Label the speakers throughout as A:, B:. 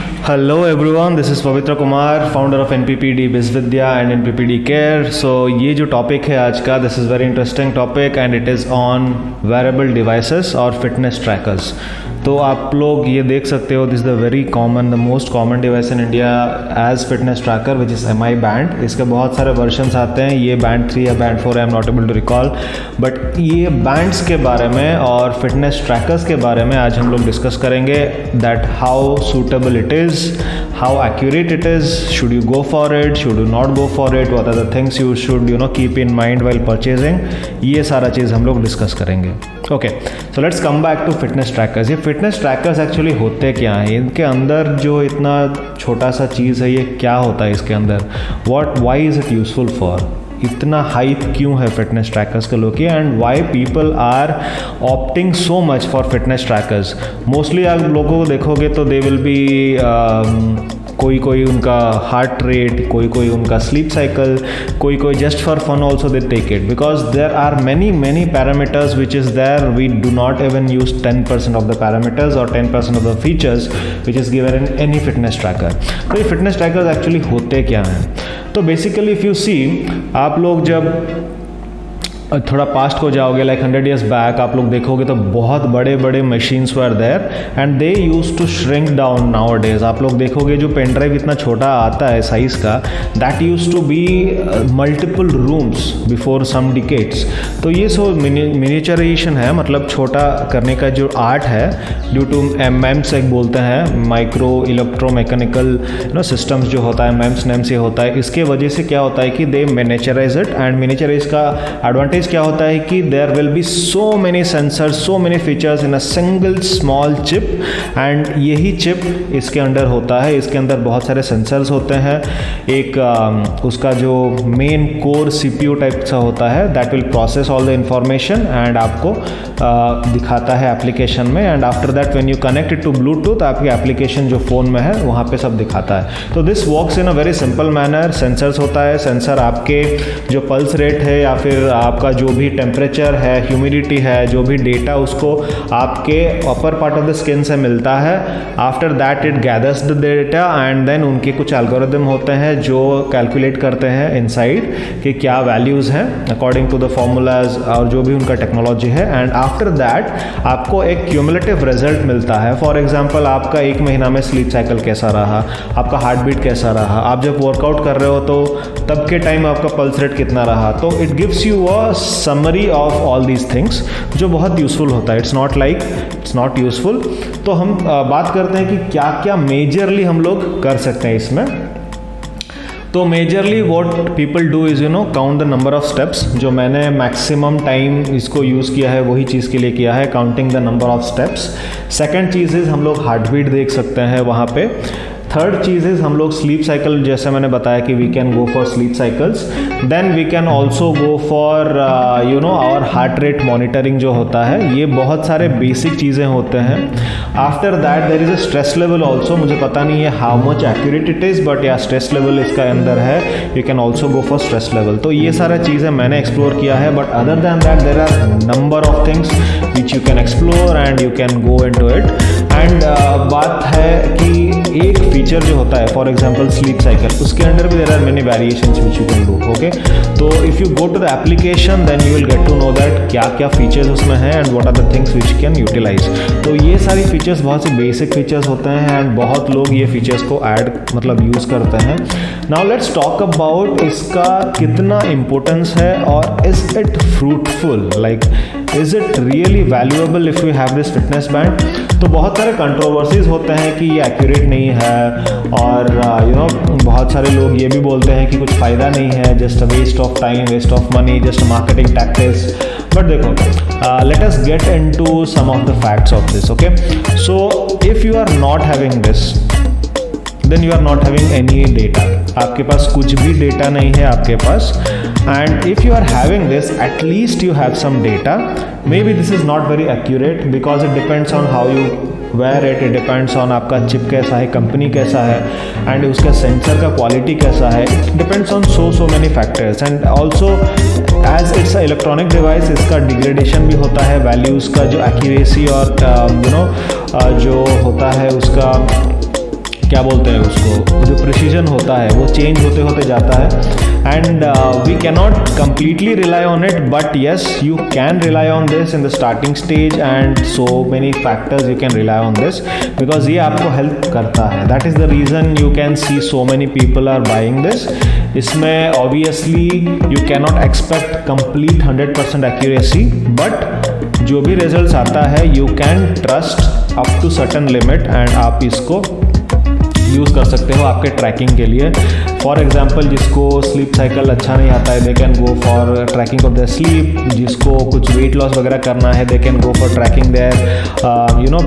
A: Hello everyone, this is Pavitra Kumar, founder of NPPD Bizvidya and NPPD care. So ये जो topic है आज का, this is very interesting topic and it is on wearable devices और fitness trackers. तो आप लोग ये देख सकते हो, this is the very common, the most common device in India as fitness tracker which is MI band. इसके बहुत सारे वर्जन्स आते हैं, ये बैंड 3 या band 4 I am not able to recall, but ये बैंड्स के बारे में और फिटनेस ट्रैकर्स के बारे में आज हम लोग डिस्कस करेंगे, that how suitable it is, how accurate it is, should you go for it, should you not go for it, what are the things you should keep in mind while purchasing। ये सारा चीज़ हम लोग discuss करेंगे। Okay, so let's come back to fitness trackers. ये fitness trackers actually होते क्या हैं, इनके अंदर जो इतना छोटा सा चीज़ है, ये क्या होता है इसके अंदर, why is it useful for, इतना हाइप क्यों है फिटनेस ट्रैकर्स के लोग की, and why people are opting so much for fitness trackers. Mostly आप लोगों को देखोगे तो दे विल बी कोई कोई उनका हार्ट रेट, कोई कोई उनका स्लीप साइकिल, कोई कोई just for fun also they take it, because there are many parameters which is there, we do not even use 10% of the parameters और 10% of the features which is given in any fitness tracker. तो ये fitness trackers actually होते क्या हैं? तो basically if you see, आप लोग जब थोड़ा पास्ट को जाओगे, लाइक 100 years बैक, आप लोग देखोगे तो बहुत बड़े बड़े machines were there and they use to shrink down. Nowadays आप लोग देखोगे जो पेन ड्राइव इतना छोटा आता है साइज़ का, that use to be multiple rooms before some decades. तो ये सो मिनिएचराइजेशन है, मतलब छोटा करने का जो आर्ट है, ड्यू टू MEMS एक बोलते हैं, माइक्रो इलेक्ट्रोमैकेनिकल सिस्टम्स जो होता है, MEMS NEMS ये होता है, इसके वजह से क्या होता है कि दे मिनिएचराइज इट, एंड मिनिएचराइज का एडवांटेज क्या होता है कि there will be so many sensors, so many features in a single small chip, and यही चिप इसके अंदर होता है। इसके अंदर बहुत सारे सेंसर्स होते हैं, एक उसका जो मेन कोर CPU टाइप सा होता है, that will process all the information and आपको दिखाता है एप्लीकेशन में, and after that when you connect it to Bluetooth, आपकी एप्लीकेशन जो फ़ोन में है वहाँ पे सब दिखाता है। तो this works in a very simple manner. Sensors होता है, सेंसर आपके जो पल्स रेट है या फिर आपका जो भी टेम्परेचर है, ह्यूमिडिटी है, जो भी डेटा उसको आपके upper part of the skin से मिलता है। After that it gathers the data and then उनके कुछ एल्गोरिदम होते हैं जो कैलकुलेट करते हैं इनसाइड कि क्या वैल्यूज़ हैं अकॉर्डिंग टू द फॉर्मूलाज और जो भी उनका टेक्नोलॉजी है, एंड आफ्टर दैट आपको एक क्यूमुलेटिव रिजल्ट मिलता है। फॉर एग्जाम्पल, आपका 1 महीना में स्लीप साइकिल कैसा रहा, आपका हार्ट बीट कैसा रहा, आप जब वर्कआउट कर रहे हो तो तब के टाइम आपका पल्स रेट कितना रहा। तो it gives you a summary of all these things, जो बहुत यूजफुल होता है। It's not useful. तो हम बात करते हैं कि क्या क्या मेजरली हम लोग कर सकते हैं इसमें। तो majorly what people do is count the number of steps. जो मैंने मैक्सिमम टाइम इसको यूज़ किया है वही चीज़ के लिए किया है, counting the number of steps. Second cheese is हम लोग हार्ट बीट देख सकते हैं वहाँ पे। थर्ड चीज़ इज़ हम लोग स्लीप साइकिल, जैसे मैंने बताया कि we can go for sleep cycles. Then we can also go for our heart rate monitoring जो होता है। ये बहुत सारे बेसिक चीज़ें होते हैं। After that there is a stress level also. मुझे पता नहीं है how much accurate it is, but या स्ट्रेस लेवल इसका अंदर है, you can also go for stress level. तो ये सारा चीज़ें मैंने एक्सप्लोर किया है, but other than that there are number of things which you can explore and you can go into it. And बात है कि एक फीचर जो होता है, फॉर एग्जाम्पल स्लीप साइकिल, उसके अंदर भी there are many variations which you can do. Okay, तो if you go to the application then you will get to know that क्या क्या फीचर्स उसमें हैं and what are the things which can utilize. तो ये सारी features बहुत से बेसिक फीचर्स होते हैं एंड बहुत लोग ये फीचर्स को ऐड मतलब यूज़ करते हैं। नाउ लेट्स टॉक अबाउट इसका कितना इम्पोर्टेंस है और is it fruitful, like is it really valuable if you have this fitness band. तो बहुत सारे कंट्रोवर्सीज होते हैं कि ये एक्यूरेट नहीं है, और बहुत सारे लोग ये भी बोलते हैं कि कुछ फ़ायदा नहीं है, just a waste of time, waste of money, just marketing tactics. But देखो, let us get into some of the facts of this. Okay, so if you are not having this then you are not having any data. आपके पास कुछ भी data नहीं है आपके पास, and if you are having this at least you have some data. Maybe this is not very accurate because it depends on how you wear it depends on आपका chip कैसा है, company कैसा है, and उसका sensor का quality कैसा है। It depends on so many factors, and also as it's a electronic device, इसका डिग्रेडेशन भी होता है, वैल्यूज़ का जो एक्यूरेसी और जो होता है उसका क्या बोलते हैं उसको, जो प्रिसीजन होता है वो चेंज होते होते जाता है and we cannot completely rely on it, but yes you can rely on this in the starting stage and so many factors you can rely on this because ये आपको हेल्प करता है. That is the reason you can see so many people are buying this. इसमें obviously you cannot expect complete 100% accuracy, but जो भी results आता है you can trust up to certain limit and आप इसको यूज़ कर सकते हो आपके ट्रैकिंग के लिए. फॉर एग्जांपल जिसको स्लीप साइकिल अच्छा नहीं आता है they can go for tracking of the sleep. जिसको कुछ वेट लॉस वगैरह करना है they can go for tracking there you know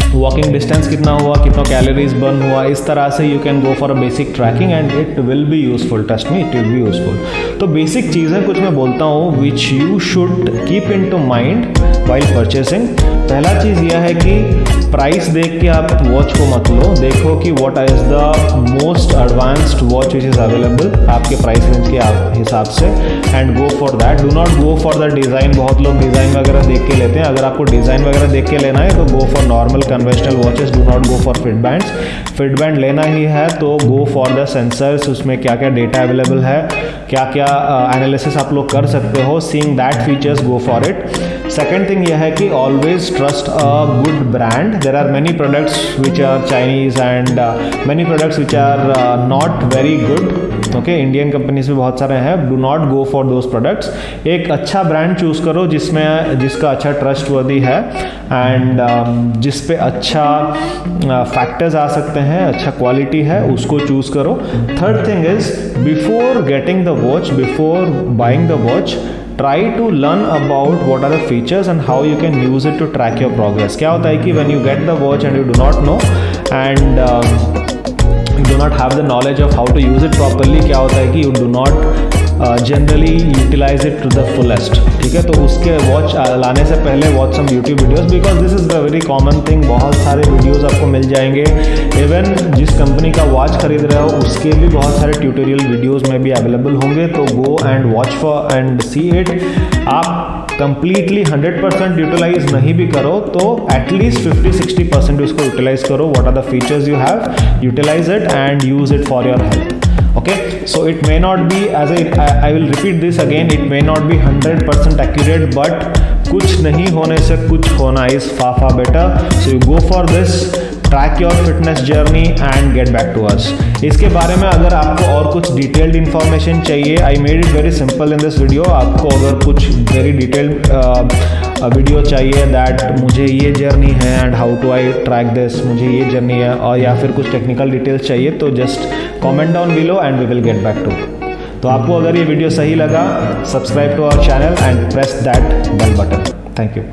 A: walking distance कितना हुआ, कितना कैलोरीज बर्न हुआ. इस तरह से you can go for a basic tracking and it will be useful. Trust me, it will be useful. तो बेसिक चीज़ें कुछ मैं बोलता हूँ which you should keep in to mind while purchasing. पहला चीज़ यह है कि प्राइस देख के आप वॉच को मत लो. देखो कि what is the most advanced watch which is available आपके प्राइस रेंज के हिसाब से and go for that. Do not go for the design. बहुत लोग डिज़ाइन वगैरह देख के लेते हैं. अगर आपको डिज़ाइन वगैरह देख के लेना है तो go for normal conventional watches. Do not go for fit bands. Fit band लेना ही है तो गो फॉर द सेंसर्स. उसमें क्या क्या डेटा अवेलेबल है, क्या क्या एनालिसिस आप लोग कर सकते हो. Seeing that features go for it. Second thing यह है कि always trust a good brand. There are many products which are Chinese and many products which are not very good. Okay, Indian companies में बहुत सारे हैं. Do not go for those products. एक अच्छा brand choose करो जिसका अच्छा trust वर्दी है एंड जिस पे अच्छा फैक्टर्स आ सकते हैं, अच्छा क्वालिटी है, उसको चूज़ करो. Third thing is before getting the watch, before buying the watch, try to learn about what are the features and how you can use it to track your progress. क्या होता है कि when you get the watch and you do not know and you do not have the knowledge of how to use it properly, क्या होता है कि you do not generally utilize it to the fullest. ठीक है, तो उसके watch लाने से पहले watch some YouTube videos because this is the very common thing. बहुत सारे वीडियोस आपको मिल जाएंगे. इवन जिस कंपनी का वॉच खरीद रहे हो उसके भी बहुत सारे ट्यूटोरियल वीडियोस में भी अवेलेबल होंगे. तो go and watch for and see it. आप कंप्लीटली 100% यूटिलाइज नहीं भी करो तो एटलीस्ट 50-60% उसको यूटिलाइज करो. What are the features you have, utilize it and use it for your health. Okay, so it may not be, as I will repeat this again, it may not be 100% accurate, but कुछ नहीं होने से कुछ होना is far better. So you go for this, track your fitness journey and get back to us. इसके बारे में अगर आपको और कुछ डिटेल्ड इन्फॉर्मेशन चाहिए, I made it very simple in this video. आपको अगर कुछ वेरी डिटेल्ड वीडियो चाहिए दैट मुझे ये जर्नी है and how to I track this, मुझे ये जर्नी है, और या फिर कुछ टेक्निकल डिटेल्स चाहिए तो just comment down below and we will get back to. तो आपको अगर ये वीडियो सही लगा, subscribe to our channel and press that bell button. Thank you.